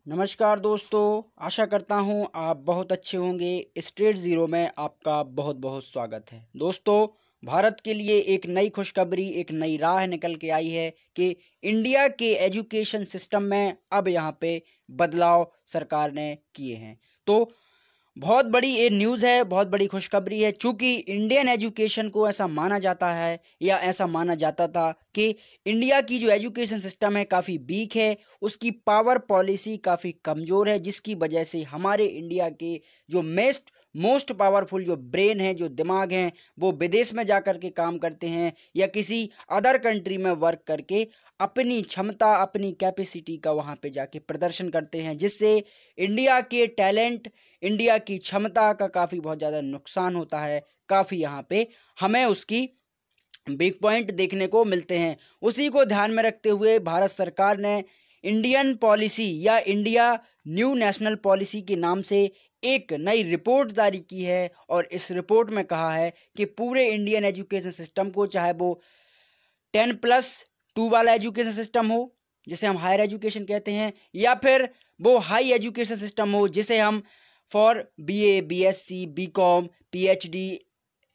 नमस्कार दोस्तों, आशा करता हूँ आप बहुत अच्छे होंगे। स्ट्रेट ज़ीरो में आपका बहुत बहुत स्वागत है। दोस्तों, भारत के लिए एक नई खुशखबरी, एक नई राह निकल के आई है कि इंडिया के एजुकेशन सिस्टम में अब यहाँ पे बदलाव सरकार ने किए हैं। तो बहुत बड़ी ये न्यूज़ है, बहुत बड़ी खुशखबरी है। चूँकि इंडियन एजुकेशन को ऐसा माना जाता है या ऐसा माना जाता था कि इंडिया की जो एजुकेशन सिस्टम है काफ़ी वीक है, उसकी पावर पॉलिसी काफ़ी कमज़ोर है, जिसकी वजह से हमारे इंडिया के जो मोस्ट पावरफुल जो ब्रेन है, जो दिमाग हैं, वो विदेश में जा कर के काम करते हैं या किसी अदर कंट्री में वर्क करके अपनी क्षमता, अपनी कैपेसिटी का वहाँ पे जाके प्रदर्शन करते हैं, जिससे इंडिया के टैलेंट, इंडिया की क्षमता का काफ़ी बहुत ज़्यादा नुकसान होता है। काफ़ी यहाँ पे हमें उसकी बिग पॉइंट देखने को मिलते हैं। उसी को ध्यान में रखते हुए भारत सरकार ने इंडियन पॉलिसी या इंडिया न्यू नेशनल पॉलिसी के नाम से एक नई रिपोर्ट जारी की है और इस रिपोर्ट में कहा है कि पूरे इंडियन एजुकेशन सिस्टम को, चाहे वो 10+2 वाला एजुकेशन सिस्टम हो जिसे हम हायर एजुकेशन कहते हैं, या फिर वो हाई एजुकेशन सिस्टम हो जिसे हम for BA, BSc, BCom, PhD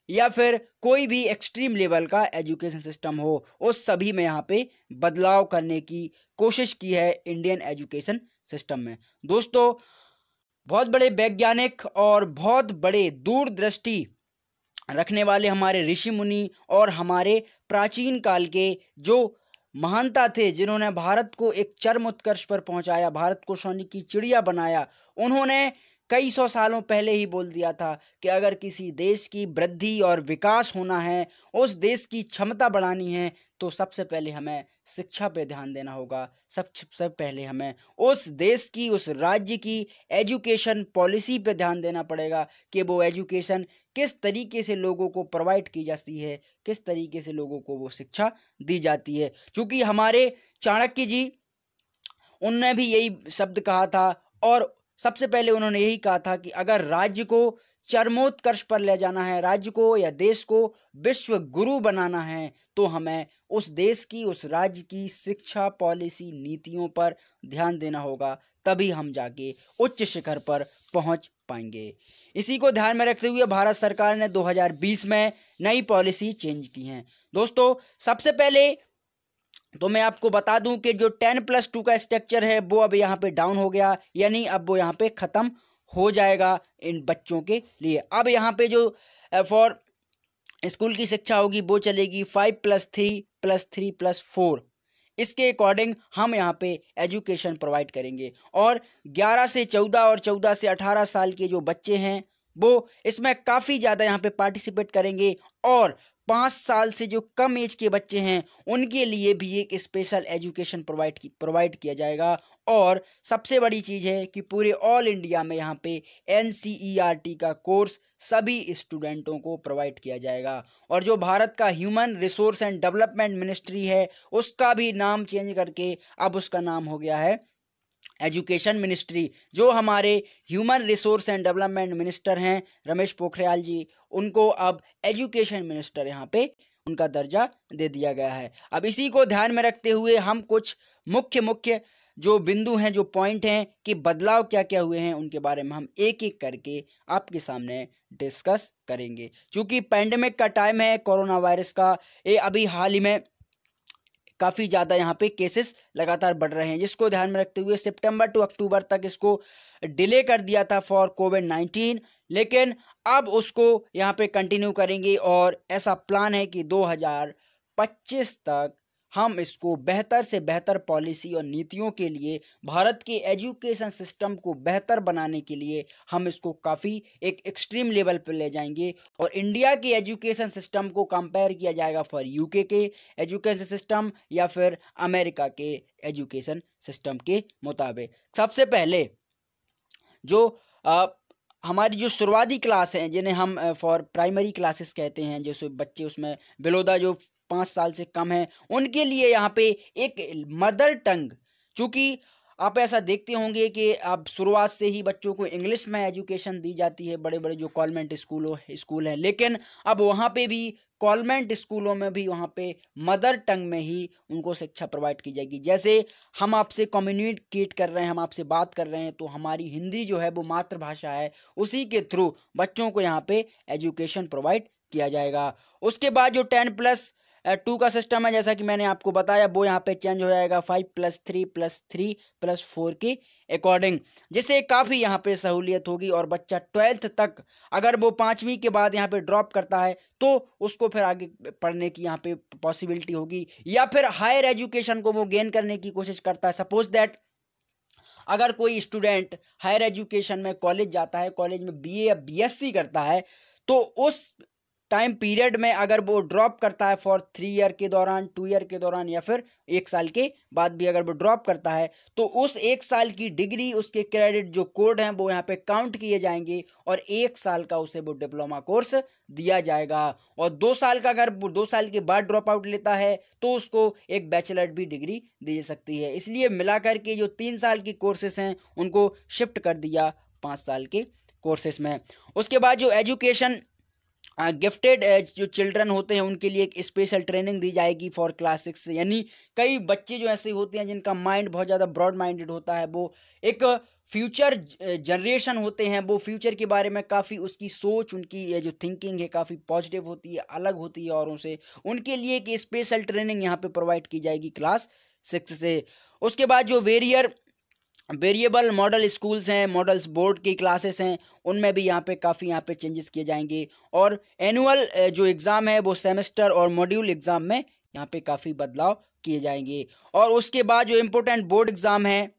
या फिर कोई भी एक्सट्रीम लेवल का एजुकेशन सिस्टम हो, उस सभी में यहाँ पे बदलाव करने की कोशिश की है इंडियन एजुकेशन सिस्टम में। दोस्तों, बहुत बड़े वैज्ञानिक और बहुत बड़े दूरदृष्टि रखने वाले हमारे ऋषि मुनि और हमारे प्राचीन काल के जो महानता थे, जिन्होंने भारत को एक चरम उत्कर्ष पर पहुंचाया, भारत को सोने की चिड़िया बनाया, उन्होंने कई सौ सालों पहले ही बोल दिया था कि अगर किसी देश की वृद्धि और विकास होना है, उस देश की क्षमता बढ़ानी है, तो सबसे पहले हमें शिक्षा पे ध्यान देना होगा। सबसे पहले हमें उस देश की, उस राज्य की एजुकेशन पॉलिसी पे ध्यान देना पड़ेगा कि वो एजुकेशन किस तरीके से लोगों को प्रोवाइड की जाती है, किस तरीके से लोगों को वो शिक्षा दी जाती है। क्योंकि हमारे चाणक्य जी, उनने भी यही शब्द कहा था और सबसे पहले उन्होंने यही कहा था कि अगर राज्य को चरमोत्कर्ष पर ले जाना है, राज्य को या देश को विश्व गुरु बनाना है, तो हमें उस देश की, उस राज्य की शिक्षा पॉलिसी, नीतियों पर ध्यान देना होगा। तभी हम जाके उच्च शिखर पर पहुंच पाएंगे। इसी को ध्यान में रखते हुए भारत सरकार ने 2020 में नई पॉलिसी चेंज की है। दोस्तों, सबसे पहले तो मैं आपको बता दूं कि जो 10+2 का स्ट्रक्चर है वो अब यहाँ पे डाउन हो गया, यानी अब वो यहाँ पे ख़त्म हो जाएगा इन बच्चों के लिए। अब यहाँ पे जो फॉर स्कूल की शिक्षा होगी वो चलेगी 5+3+3+4। इसके अकॉर्डिंग हम यहाँ पे एजुकेशन प्रोवाइड करेंगे और 11 से 14 और 14 से 18 साल के जो बच्चे हैं वो इसमें काफ़ी ज़्यादा यहाँ पे पार्टिसिपेट करेंगे और 5 साल से जो कम एज के बच्चे हैं उनके लिए भी एक स्पेशल एजुकेशन प्रोवाइड किया जाएगा। और सबसे बड़ी चीज़ है कि पूरे ऑल इंडिया में यहाँ पे NCERT का कोर्स सभी स्टूडेंटों को प्रोवाइड किया जाएगा। और जो भारत का human resource and development ministry है, उसका भी नाम चेंज करके अब उसका नाम हो गया है एजुकेशन मिनिस्ट्री। जो हमारे human resource and development minister हैं रमेश पोखरियाल जी, उनको अब एजुकेशन मिनिस्टर यहाँ पे उनका दर्जा दे दिया गया है। अब इसी को ध्यान में रखते हुए हम कुछ मुख्य जो बिंदु हैं, जो पॉइंट हैं कि बदलाव क्या क्या हुए हैं, उनके बारे में हम एक एक करके आपके सामने डिस्कस करेंगे। क्योंकि पैंडेमिक का टाइम है, कोरोना वायरस का, ये अभी हाल ही में काफ़ी ज़्यादा यहाँ पे केसेस लगातार बढ़ रहे हैं, जिसको ध्यान में रखते हुए सितंबर टू अक्टूबर तक इसको डिले कर दिया था फॉर कोविड-19, लेकिन अब उसको यहाँ पे कंटिन्यू करेंगे और ऐसा प्लान है कि 2025 तक हम इसको बेहतर से बेहतर पॉलिसी और नीतियों के लिए, भारत के एजुकेशन सिस्टम को बेहतर बनाने के लिए हम इसको काफ़ी एक एक्सट्रीम लेवल पर ले जाएंगे। और इंडिया के एजुकेशन सिस्टम को कंपेयर किया जाएगा फॉर UK के एजुकेशन सिस्टम या फिर अमेरिका के एजुकेशन सिस्टम के मुताबिक। सबसे पहले जो हमारी जो शुरुआती क्लास हैं, जिन्हें हम फॉर प्राइमरी क्लासेस कहते हैं, जैसे बच्चे उसमें बिलो द जो 5 साल से कम है, उनके लिए यहाँ पे एक मदर टंग, चूँकि आप ऐसा देखते होंगे कि अब शुरुआत से ही बच्चों को इंग्लिश में एजुकेशन दी जाती है, बड़े बड़े जो कॉन्वेंट स्कूल हैं, लेकिन अब वहाँ पे भी कॉन्वेंट स्कूलों में भी वहाँ पे मदर टंग में ही उनको शिक्षा प्रोवाइड की जाएगी। जैसे हम आपसे कम्युनिकेट कर रहे हैं, हम आपसे बात कर रहे हैं, तो हमारी हिंदी जो है वो मातृभाषा है, उसी के थ्रू बच्चों को यहाँ पे एजुकेशन प्रोवाइड किया जाएगा। उसके बाद जो 10+2 का सिस्टम है, जैसा कि मैंने आपको बताया, वो यहाँ पे चेंज हो जाएगा 5+3+3+4 के अकॉर्डिंग, जिससे काफ़ी यहाँ पे सहूलियत होगी। और बच्चा 12th तक अगर वो 5वीं के बाद यहाँ पे ड्रॉप करता है तो उसको फिर आगे पढ़ने की यहाँ पे पॉसिबिलिटी होगी, या फिर हायर एजुकेशन को वो गेन करने की कोशिश करता है। सपोज दैट अगर कोई स्टूडेंट हायर एजुकेशन में कॉलेज जाता है, कॉलेज में बीए या बीएससी करता है, तो उस टाइम पीरियड में अगर वो ड्रॉप करता है फॉर 3 ईयर के दौरान, 2 ईयर के दौरान, या फिर 1 साल के बाद भी अगर वो ड्रॉप करता है, तो उस 1 साल की डिग्री, उसके क्रेडिट जो कोड हैं वो यहाँ पे काउंट किए जाएंगे और 1 साल का उसे वो डिप्लोमा कोर्स दिया जाएगा। और 2 साल का अगर वो 2 साल के बाद ड्रॉप आउट लेता है तो उसको एक बैचलर भी डिग्री दी जा सकती है। इसलिए मिलाकर के जो 3 साल की कोर्सेस हैं उनको शिफ्ट कर दिया 5 साल के कोर्सेस में। उसके बाद जो एजुकेशन गिफ्टेड जो चिल्ड्रन होते हैं उनके लिए एक स्पेशल ट्रेनिंग दी जाएगी फॉर क्लास 6 से। यानी कई बच्चे जो ऐसे होते हैं जिनका माइंड बहुत ज़्यादा ब्रॉड माइंडेड होता है, वो एक फ्यूचर जनरेशन होते हैं, वो फ्यूचर के बारे में काफ़ी उसकी सोच, उनकी जो थिंकिंग है काफ़ी पॉजिटिव होती है, अलग होती है औरों से। उनके लिए एक स्पेशल ट्रेनिंग यहाँ पे प्रोवाइड की जाएगी क्लास 6 से। उसके बाद जो वेरिएबल मॉडल स्कूल्स हैं, मॉडल्स बोर्ड की क्लासेस हैं, उनमें भी यहाँ पे काफ़ी यहाँ पे चेंजेस किए जाएंगे। और एनुअल जो एग्ज़ाम है वो सेमेस्टर और मॉड्यूल एग्ज़ाम में यहाँ पे काफ़ी बदलाव किए जाएंगे। और उसके बाद जो इम्पोर्टेंट बोर्ड एग्ज़ाम है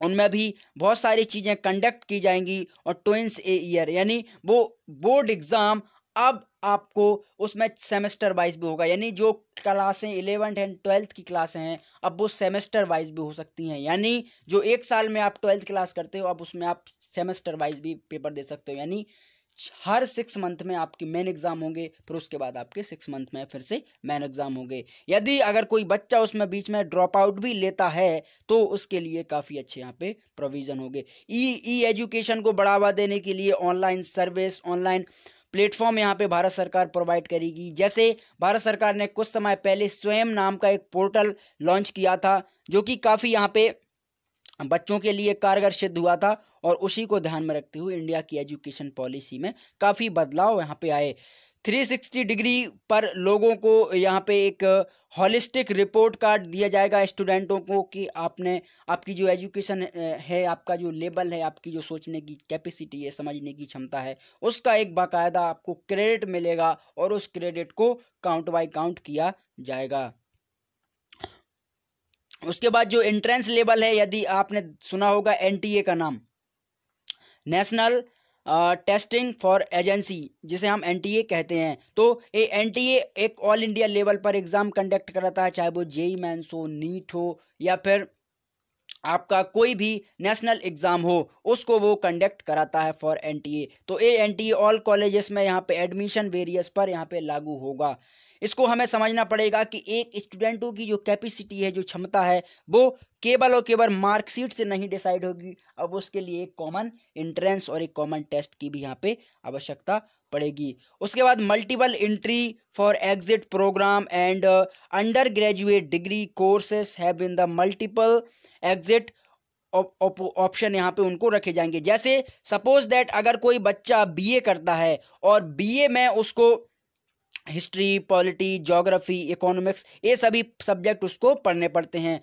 उनमें भी बहुत सारी चीज़ें कंडक्ट की जाएंगी। और ट्विंस ए ईयर, यानी वो बोर्ड एग्ज़ाम अब आपको उसमें सेमेस्टर वाइज भी होगा, यानी जो क्लासें 11th एंड 12th की क्लासें हैं अब वो सेमेस्टर वाइज भी हो सकती हैं। यानी जो 1 साल में आप 12th क्लास करते हो अब उसमें आप सेमेस्टर वाइज भी पेपर दे सकते हो। यानी हर 6 मंथ में आपके मेन एग्जाम होंगे, फिर उसके बाद आपके 6 मंथ में फिर से मेन एग्जाम होंगे। यदि अगर कोई बच्चा उसमें बीच में ड्रॉप आउट भी लेता है तो उसके लिए काफ़ी अच्छे यहाँ पे प्रोविज़न होंगे। ई एजुकेशन को बढ़ावा देने के लिए ऑनलाइन सर्विस, ऑनलाइन प्लेटफॉर्म यहाँ पे भारत सरकार प्रोवाइड करेगी। जैसे भारत सरकार ने कुछ समय पहले स्वयं नाम का एक पोर्टल लॉन्च किया था जो कि काफ़ी यहाँ पे बच्चों के लिए कारगर सिद्ध हुआ था, और उसी को ध्यान में रखते हुए इंडिया की एजुकेशन पॉलिसी में काफ़ी बदलाव यहाँ पे आए। 360 डिग्री पर लोगों को यहाँ पे एक हॉलिस्टिक रिपोर्ट कार्ड दिया जाएगा स्टूडेंटों को कि आपने आपकी जो एजुकेशन है, आपका जो लेवल है, आपकी जो सोचने की कैपेसिटी है, समझने की क्षमता है, उसका एक बाकायदा आपको क्रेडिट मिलेगा और उस क्रेडिट को काउंट बाय काउंट किया जाएगा। उसके बाद जो एंट्रेंस लेवल है, यदि आपने सुना होगा एनटीए का नाम, नेशनल टेस्टिंग फॉर एजेंसी, जिसे हम एनटीए कहते हैं, तो ये एनटीए एक ऑल इंडिया लेवल पर एग्ज़ाम कंडक्ट कराता है, चाहे वो जेई मेंस हो, नीट हो, या फिर आपका कोई भी नेशनल एग्ज़ाम हो, उसको वो कंडक्ट कराता है फॉर एनटीए। तो ये एनटीए ऑल कॉलेजेस में यहाँ पे एडमिशन वेरियस पर यहाँ पे लागू होगा। इसको हमें समझना पड़ेगा कि एक स्टूडेंटों की जो कैपेसिटी है, जो क्षमता है, वो केवल और केवल मार्कशीट से नहीं डिसाइड होगी। अब उसके लिए एक कॉमन एंट्रेंस और एक कॉमन टेस्ट की भी यहाँ पे आवश्यकता पड़ेगी। उसके बाद multiple entry for exit programme and undergraduate degree courses have been the multiple exit option यहाँ पे उनको रखे जाएंगे। जैसे सपोज दैट अगर कोई बच्चा बीए करता है और बीए में उसको हिस्ट्री, पॉलिटी, ज्योग्राफी, इकोनॉमिक्स, ये सभी सब्जेक्ट उसको पढ़ने पड़ते हैं।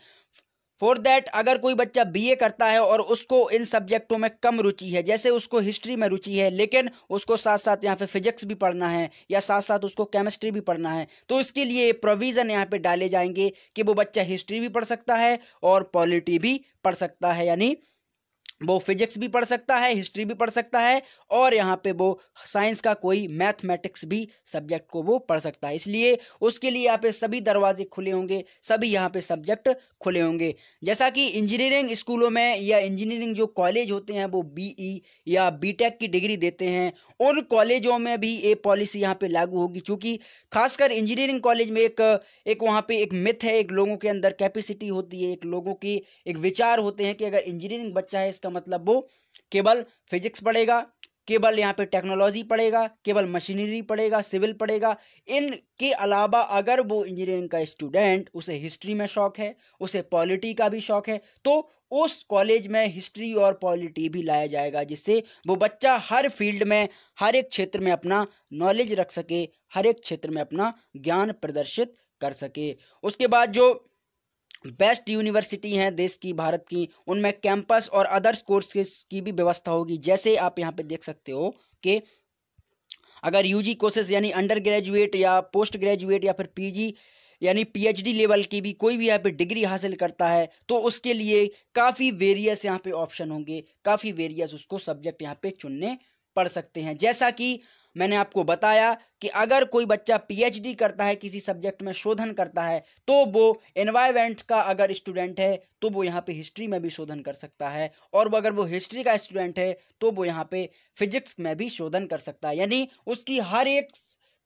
फॉर दैट अगर कोई बच्चा बीए करता है और उसको इन सब्जेक्टों में कम रुचि है, जैसे उसको हिस्ट्री में रुचि है लेकिन उसको साथ साथ यहाँ पे फिजिक्स भी पढ़ना है या साथ साथ उसको केमिस्ट्री भी पढ़ना है, तो इसके लिए प्रोविज़न यहाँ पे डाले जाएंगे कि वो बच्चा हिस्ट्री भी पढ़ सकता है और पॉलिटी भी पढ़ सकता है। यानी वो फिजिक्स भी पढ़ सकता है, हिस्ट्री भी पढ़ सकता है, और यहाँ पे वो साइंस का कोई मैथमेटिक्स भी सब्जेक्ट को वो पढ़ सकता है। इसलिए उसके लिए यहाँ पे सभी दरवाजे खुले होंगे, सभी यहाँ पे सब्जेक्ट खुले होंगे। जैसा कि इंजीनियरिंग स्कूलों में या इंजीनियरिंग जो कॉलेज होते हैं वो बीई या बीटेक की डिग्री देते हैं, उन कॉलेजों में भी ये पॉलिसी यहाँ पे लागू होगी। चूँकि खासकर इंजीनियरिंग कॉलेज में एक वहाँ पे एक मिथ है, एक लोगों के अंदर कैपेसिटी होती है, एक लोगों की एक विचार होते हैं कि अगर इंजीनियरिंग बच्चा है इसका मतलब वो केवल फिजिक्स पढ़ेगा, केवल यहाँ पे टेक्नोलॉजी पढ़ेगा, केवल मशीनरी पढ़ेगा, सिविल पढ़ेगा। इनके अलावा अगर वो इंजीनियरिंग का स्टूडेंट, उसे हिस्ट्री में शौक है, उसे पॉलिटी का भी शौक है, तो उस कॉलेज में हिस्ट्री और पॉलिटी भी लाया जाएगा, जिससे वो बच्चा हर फील्ड में, हर एक क्षेत्र में अपना नॉलेज रख सके, हर एक क्षेत्र में अपना ज्ञान प्रदर्शित कर सके। उसके बाद जो बेस्ट यूनिवर्सिटी हैं देश की, भारत की, उनमें कैंपस और अदर्स कोर्सेज की भी व्यवस्था होगी। जैसे आप यहाँ पे देख सकते हो कि अगर यूजी कोर्सेज यानी अंडर ग्रेजुएट या पोस्ट ग्रेजुएट या फिर पीजी यानी पीएचडी लेवल की भी कोई भी यहाँ पे डिग्री हासिल करता है, तो उसके लिए काफ़ी वेरियस यहाँ पे ऑप्शन होंगे, काफ़ी वेरियस उसको सब्जेक्ट यहाँ पे चुनने पड़ सकते हैं। जैसा कि मैंने आपको बताया कि अगर कोई बच्चा पीएचडी करता है, किसी सब्जेक्ट में शोधन करता है, तो वो एनवायरमेंट का अगर स्टूडेंट है तो वो यहाँ पे हिस्ट्री में भी शोधन कर सकता है, और वो अगर वो हिस्ट्री का स्टूडेंट है तो वो यहाँ पे फिजिक्स में भी शोधन कर सकता है। यानी उसकी हर एक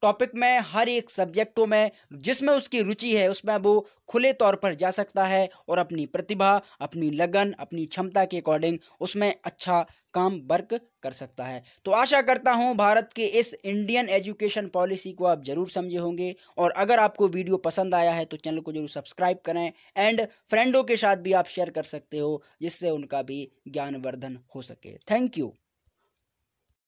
टॉपिक में, हर एक सब्जेक्टों में जिसमें उसकी रुचि है उसमें वो खुले तौर पर जा सकता है और अपनी प्रतिभा, अपनी लगन, अपनी क्षमता के अकॉर्डिंग उसमें अच्छा काम वर्क कर सकता है। तो आशा करता हूं भारत के इस इंडियन एजुकेशन पॉलिसी को आप जरूर समझे होंगे, और अगर आपको वीडियो पसंद आया है तो चैनल को जरूर सब्सक्राइब करें एंड फ्रेंडों के साथ भी आप शेयर कर सकते हो, जिससे उनका भी ज्ञानवर्धन हो सके। Thank you.